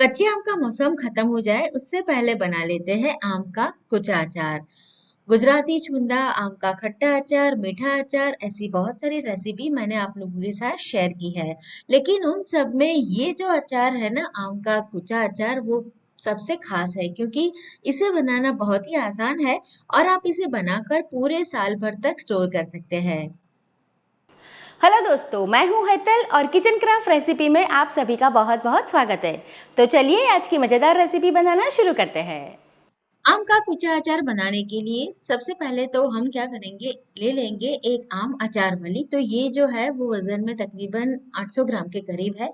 कच्चे आम का मौसम खत्म हो जाए उससे पहले बना लेते हैं आम का कुचा अचार। गुजराती छुंदा, आम का खट्टा अचार, मीठा अचार, ऐसी बहुत सारी रेसिपी मैंने आप लोगों के साथ शेयर की है। लेकिन उन सब में ये जो अचार है ना, आम का कुचा अचार, वो सबसे खास है क्योंकि इसे बनाना बहुत ही आसान है और आप इसे बनाकर पूरे साल भर तक स्टोर कर सकते हैं। हेलो दोस्तों, मैं हूं हेतल और किचन क्राफ्ट रेसिपी में आप सभी का बहुत बहुत स्वागत है। तो चलिए आज की मज़ेदार रेसिपी बनाना शुरू करते हैं। आम का कुचा अचार बनाने के लिए सबसे पहले तो हम क्या करेंगे, ले लेंगे एक आम अचार वाली। तो ये जो है वो वजन में तकरीबन 800 ग्राम के करीब है।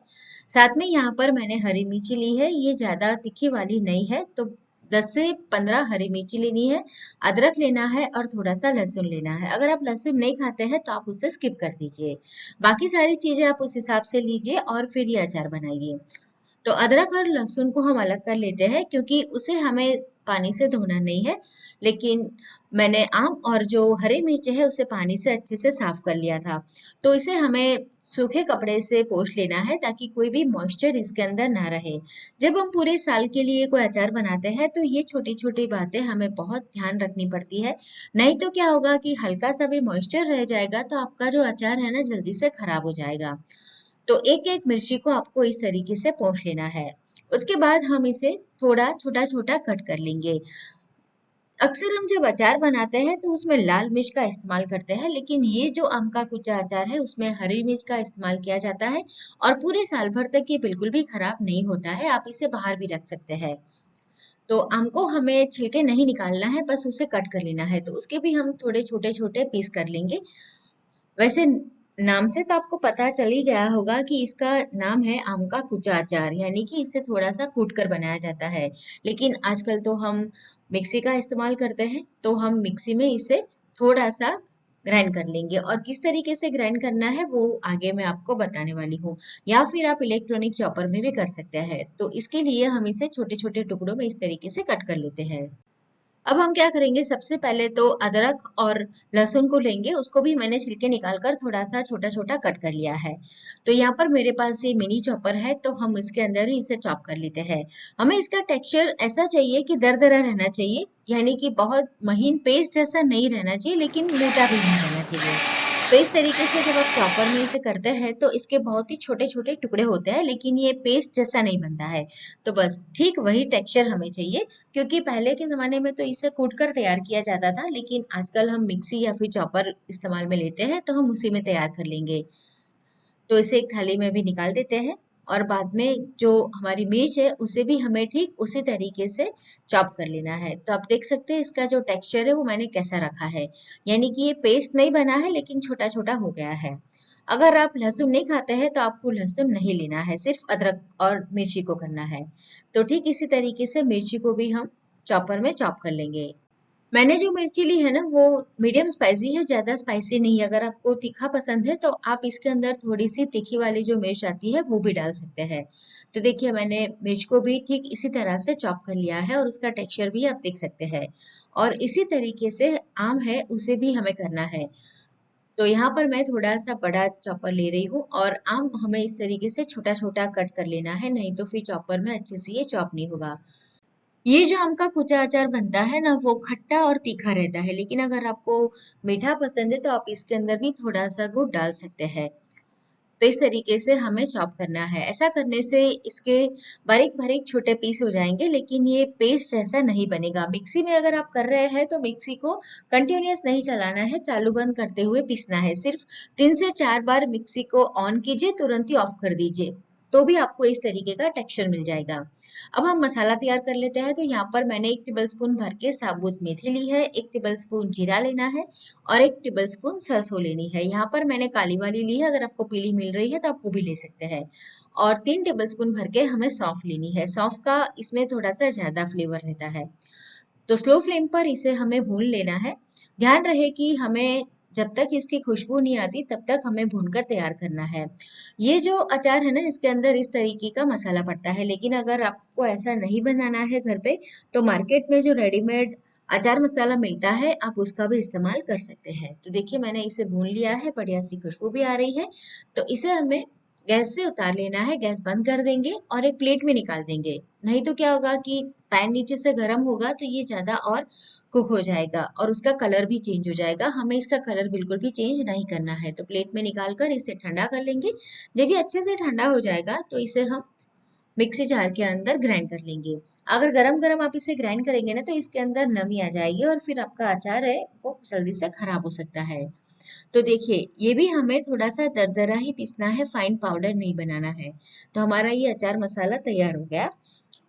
साथ में यहाँ पर मैंने हरी मिर्ची ली है, ये ज्यादा तीखी वाली नहीं है, तो 10 से 15 हरी मिर्ची लेनी है। अदरक लेना है और थोड़ा सा लहसुन लेना है। अगर आप लहसुन नहीं खाते हैं तो आप उसे स्किप कर दीजिए। बाकी सारी चीजें आप उस हिसाब से लीजिए और फिर ये अचार बनाइए। तो अदरक और लहसुन को हम अलग कर लेते हैं क्योंकि उसे हमें पानी से धोना नहीं है। लेकिन मैंने आम और जो हरी मिर्च है उसे पानी से अच्छे से साफ कर लिया था। तो इसे हमें सूखे कपड़े से पोंछ लेना है ताकि कोई भी मॉइस्चर इसके अंदर ना रहे। जब हम पूरे साल के लिए कोई अचार बनाते हैं तो ये छोटी छोटी बातें हमें बहुत ध्यान रखनी पड़ती है। नहीं तो क्या होगा कि हल्का सा भी मॉइस्चर रह जाएगा तो आपका जो अचार है ना, जल्दी से खराब हो जाएगा। तो एक एक मिर्ची को आपको इस तरीके से पोंछ लेना है। उसके बाद हम इसे थोड़ा छोटा छोटा कट कर लेंगे। अक्सर हम जब अचार बनाते हैं तो उसमें लाल मिर्च का इस्तेमाल करते हैं, लेकिन ये जो आम का कुचा अचार है उसमें हरी मिर्च का इस्तेमाल किया जाता है और पूरे साल भर तक ये बिल्कुल भी खराब नहीं होता है। आप इसे बाहर भी रख सकते हैं। तो आम को हमें छिलके नहीं निकालना है, बस उसे कट कर लेना है। तो उसके भी हम थोड़े छोटे छोटे पीस कर लेंगे। वैसे नाम से तो आपको पता चल ही गया होगा कि इसका नाम है आम का कुचा अचार, यानी कि इसे थोड़ा सा कूट कर बनाया जाता है। लेकिन आजकल तो हम मिक्सी का इस्तेमाल करते हैं, तो हम मिक्सी में इसे थोड़ा सा ग्राइंड कर लेंगे। और किस तरीके से ग्राइंड करना है वो आगे मैं आपको बताने वाली हूँ। या फिर आप इलेक्ट्रॉनिक चॉपर में भी कर सकते हैं। तो इसके लिए हम इसे छोटे छोटे टुकड़ों में इस तरीके से कट कर लेते हैं। अब हम क्या करेंगे, सबसे पहले तो अदरक और लहसुन को लेंगे। उसको भी मैंने छिलके निकाल कर थोड़ा सा छोटा छोटा कट कर लिया है। तो यहाँ पर मेरे पास ये मिनी चॉपर है, तो हम इसके अंदर ही इसे चॉप कर लेते हैं। हमें इसका टेक्सचर ऐसा चाहिए कि दरदरा रहना चाहिए, यानी कि बहुत महीन पेस्ट जैसा नहीं रहना चाहिए लेकिन मोटा भी नहीं रहना चाहिए। तो इस तरीके से जब आप चॉपर में इसे करते हैं तो इसके बहुत ही छोटे छोटे टुकड़े होते हैं, लेकिन ये पेस्ट जैसा नहीं बनता है। तो बस ठीक वही टेक्सचर हमें चाहिए। क्योंकि पहले के ज़माने में तो इसे कूट कर तैयार किया जाता था, लेकिन आजकल हम मिक्सी या फिर चॉपर इस्तेमाल में लेते हैं, तो हम उसी में तैयार कर लेंगे। तो इसे एक थाली में भी निकाल देते हैं। और बाद में जो हमारी मिर्च है उसे भी हमें ठीक उसी तरीके से चॉप कर लेना है। तो आप देख सकते हैं इसका जो टेक्सचर है वो मैंने कैसा रखा है, यानी कि ये पेस्ट नहीं बना है लेकिन छोटा छोटा हो गया है। अगर आप लहसुन नहीं खाते हैं तो आपको लहसुन नहीं लेना है, सिर्फ अदरक और मिर्ची को करना है। तो ठीक इसी तरीके से मिर्ची को भी हम चॉपर में चॉप कर लेंगे। मैंने जो मिर्ची ली है ना वो मीडियम स्पाइसी है, ज्यादा स्पाइसी नहीं है। अगर आपको तीखा पसंद है तो आप इसके अंदर थोड़ी सी तीखी वाली जो मिर्च आती है वो भी डाल सकते हैं। तो देखिए मैंने मिर्च को भी ठीक इसी तरह से चॉप कर लिया है और उसका टेक्सचर भी आप देख सकते हैं। और इसी तरीके से आम है उसे भी हमें करना है। तो यहाँ पर मैं थोड़ा सा बड़ा चॉपर ले रही हूँ और आम हमें इस तरीके से छोटा छोटा कट कर लेना है, नहीं तो फिर चॉपर में अच्छे से ये चॉप नहीं होगा। ये जो आम का कुचा अचार बनता है ना वो खट्टा और तीखा रहता है, लेकिन अगर आपको मीठा पसंद है तो आप इसके अंदर भी थोड़ा सा गुड़ डाल सकते हैं। तो इस तरीके से हमें चॉप करना है। ऐसा करने से इसके बारीक बारीक छोटे पीस हो जाएंगे, लेकिन ये पेस्ट जैसा नहीं बनेगा। मिक्सी में अगर आप कर रहे हैं तो मिक्सी को कंटिन्यूअस नहीं चलाना है, चालू बंद करते हुए पीसना है। सिर्फ 3 से 4 बार मिक्सी को ऑन कीजिए, तुरंत ही ऑफ कर दीजिए, तो भी आपको इस तरीके का टेक्सचर मिल जाएगा। अब हम मसाला तैयार कर लेते हैं। तो यहाँ पर मैंने 1 टेबलस्पून भर के साबुत मेथी ली है, 1 टेबलस्पून जीरा लेना है और 1 टेबलस्पून सरसों लेनी है। यहाँ पर मैंने काली वाली ली है, अगर आपको पीली मिल रही है तो आप वो भी ले सकते हैं। और 3 टेबलस्पून भर के हमें सौंफ लेनी है। सौंफ का इसमें थोड़ा सा ज्यादा फ्लेवर रहता है। तो स्लो फ्लेम पर इसे हमें भून लेना है। ध्यान रहे कि हमें जब तक इसकी खुशबू नहीं आती तब तक हमें भूनकर तैयार करना है। ये जो अचार है ना इसके अंदर इस तरीके का मसाला पड़ता है, लेकिन अगर आपको ऐसा नहीं बनाना है घर पे तो मार्केट में जो रेडीमेड अचार मसाला मिलता है आप उसका भी इस्तेमाल कर सकते हैं। तो देखिए मैंने इसे भून लिया है, बढ़िया सी खुशबू भी आ रही है। तो इसे हमें गैस से उतार लेना है, गैस बंद कर देंगे और एक प्लेट में निकाल देंगे। नहीं तो क्या होगा कि पैन नीचे से गर्म होगा तो ये ज़्यादा और कुक हो जाएगा और उसका कलर भी चेंज हो जाएगा। हमें इसका कलर बिल्कुल भी चेंज नहीं करना है। तो प्लेट में निकाल कर इसे ठंडा कर लेंगे। जब ये अच्छे से ठंडा हो जाएगा तो इसे हम मिक्सी जार के अंदर ग्राइंड कर लेंगे। अगर गरम-गरम आप इसे ग्राइंड करेंगे ना तो इसके अंदर नमी आ जाएगी और फिर आपका अचार है वो जल्दी से खराब हो सकता है। तो देखिए ये भी हमें थोड़ा-सा दरदरा ही पीसना है, फाइन पाउडर नहीं बनाना है। तो हमारा ये अचार मसाला तैयार हो गया।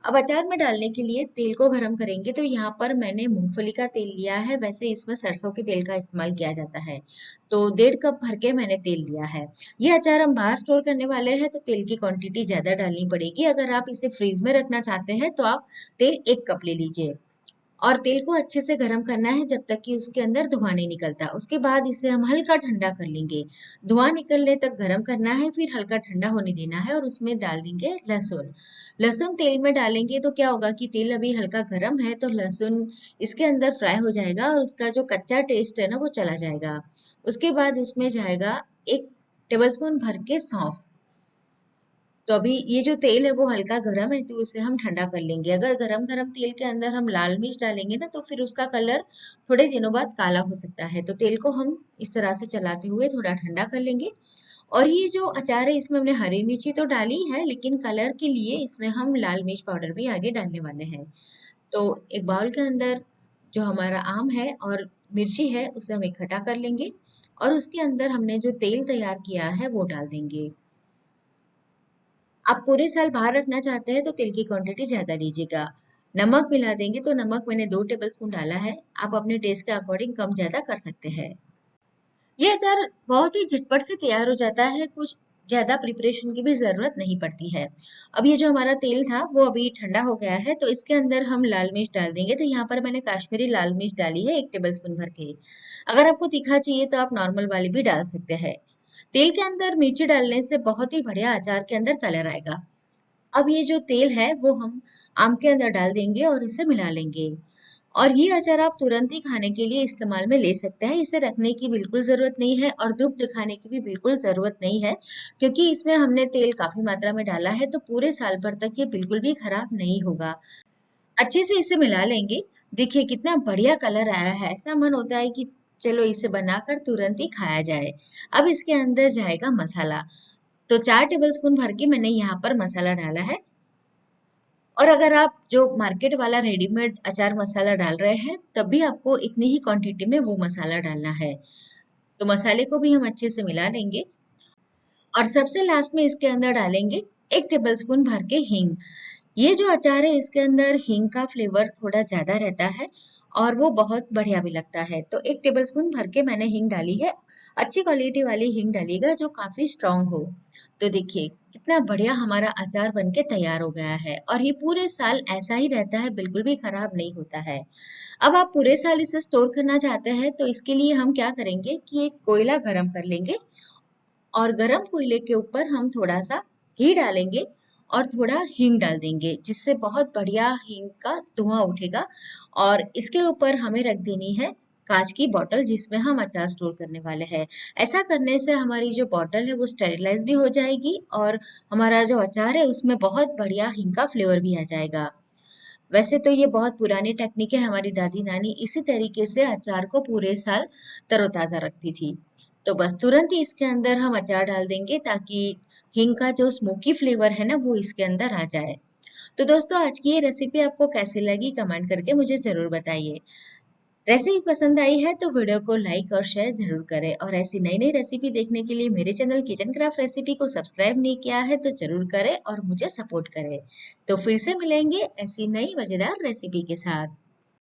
अब अचार में डालने के लिए तेल को गरम करेंगे तो यहाँ पर मैंने मूंगफली का तेल लिया है। वैसे इसमें सरसों के तेल का इस्तेमाल किया जाता है। तो 1.5 कप भर के मैंने तेल लिया है। ये अचार हम बाहर स्टोर करने वाले हैं तो तेल की क्वांटिटी ज़्यादा डालनी पड़ेगी। अगर आप इसे फ्रीज में रखना चाहते हैं तो आप तेल 1 कप ले लीजिए। और तेल को अच्छे से गरम करना है जब तक कि उसके अंदर धुआं नहीं निकलता। उसके बाद इसे हम हल्का ठंडा कर लेंगे। धुआं निकलने तक गरम करना है, फिर हल्का ठंडा होने देना है और उसमें डाल देंगे लहसुन। लहसुन तेल में डालेंगे तो क्या होगा कि तेल अभी हल्का गरम है तो लहसुन इसके अंदर फ्राई हो जाएगा और उसका जो कच्चा टेस्ट है ना वो चला जाएगा। उसके बाद उसमें जाएगा 1 टेबलस्पून भर के सौंफ। तो अभी ये जो तेल है वो हल्का गरम है तो इसे हम ठंडा कर लेंगे। अगर गरम गरम तेल के अंदर हम लाल मिर्च डालेंगे ना तो फिर उसका कलर थोड़े दिनों बाद काला हो सकता है। तो तेल को हम इस तरह से चलाते हुए थोड़ा ठंडा कर लेंगे। और ये जो अचार है इसमें हमने हरी मिर्ची तो डाली है लेकिन कलर के लिए इसमें हम लाल मिर्च पाउडर भी आगे डालने वाले हैं। तो एक बाउल के अंदर जो हमारा आम है और मिर्ची है उसे हम इकट्ठा कर लेंगे और उसके अंदर हमने जो तेल तैयार किया है वो डाल देंगे। आप पूरे साल बाहर रखना चाहते हैं तो तेल की क्वांटिटी ज़्यादा लीजिएगा। नमक मिला देंगे तो नमक मैंने 2 टेबलस्पून डाला है। आप अपने टेस्ट के अकॉर्डिंग कम ज़्यादा कर सकते हैं। ये अचार बहुत ही झटपट से तैयार हो जाता है, कुछ ज़्यादा प्रिपरेशन की भी ज़रूरत नहीं पड़ती है। अब ये जो हमारा तेल था वो अभी ठंडा हो गया है तो इसके अंदर हम लाल मिर्च डाल देंगे। तो यहाँ पर मैंने काश्मीरी लाल मिर्च डाली है 1 टेबलस्पून भर के। अगर आपको तीखा चाहिए तो आप नॉर्मल वाली भी डाल सकते हैं। तेल के अंदर मिर्ची डालने से बहुत ही बढ़िया अचार के अंदर कलर आएगा। अब ये जो तेल है वो हम आम के अंदर डाल देंगे और इसे मिला लेंगे। और ये अचार आप तुरंत ही खाने के लिए इस्तेमाल में ले सकते हैं। इसे रखने की बिल्कुल ज़रूरत नहीं है और धूप दिखाने की भी बिल्कुल ज़रूरत नहीं है क्योंकि इसमें हमने तेल काफ़ी मात्रा में डाला है तो पूरे साल भर तक ये बिल्कुल भी खराब नहीं होगा। अच्छे से इसे मिला लेंगे। देखिए कितना बढ़िया कलर आया है। ऐसा मन होता है कि चलो इसे बनाकर तुरंत ही खाया जाए। अब इसके अंदर जाएगा मसाला। तो 4 टेबलस्पून भर के मैंने यहाँ पर मसाला डाला है। और अगर आप जो मार्केट वाला रेडीमेड अचार मसाला डाल रहे हैं तब भी आपको इतनी ही क्वांटिटी में वो मसाला डालना है। तो मसाले को भी हम अच्छे से मिला लेंगे और सबसे लास्ट में इसके अंदर डालेंगे 1 टेबलस्पून भर के हींग। ये जो अचार है इसके अंदर हींग का फ्लेवर थोड़ा ज़्यादा रहता है और वो बहुत बढ़िया भी लगता है। तो 1 टेबलस्पून भर के मैंने हींग डाली है। अच्छी क्वालिटी वाली हींग डालिएगा जो काफ़ी स्ट्रॉन्ग हो। तो देखिए कितना बढ़िया हमारा अचार बनके तैयार हो गया है और ये पूरे साल ऐसा ही रहता है, बिल्कुल भी खराब नहीं होता है। अब आप पूरे साल इसे स्टोर करना चाहते हैं तो इसके लिए हम क्या करेंगे कि एक कोयला गरम कर लेंगे और गरम कोयले के ऊपर हम थोड़ा सा घी डालेंगे और थोड़ा हींग डाल देंगे जिससे बहुत बढ़िया हींग का धुआं उठेगा। और इसके ऊपर हमें रख देनी है कांच की बॉटल जिसमें हम अचार स्टोर करने वाले हैं। ऐसा करने से हमारी जो बॉटल है वो स्टेरिलाइज भी हो जाएगी और हमारा जो अचार है उसमें बहुत बढ़िया हींग का फ्लेवर भी आ जाएगा। वैसे तो ये बहुत पुरानी टेक्निक है, हमारी दादी नानी इसी तरीके से अचार को पूरे साल तरोताजा रखती थी। तो बस तुरंत ही इसके अंदर हम अचार डाल देंगे ताकि हींग का जो स्मोकी फ्लेवर है ना वो इसके अंदर आ जाए। तो दोस्तों आज की ये रेसिपी आपको कैसी लगी कमेंट करके मुझे ज़रूर बताइए। रेसिपी पसंद आई है तो वीडियो को लाइक और शेयर ज़रूर करें और ऐसी नई नई रेसिपी देखने के लिए मेरे चैनल किचन क्राफ्ट रेसिपी को सब्सक्राइब नहीं किया है तो ज़रूर करें और मुझे सपोर्ट करें। तो फिर से मिलेंगे ऐसी नई मज़ेदार रेसिपी के साथ।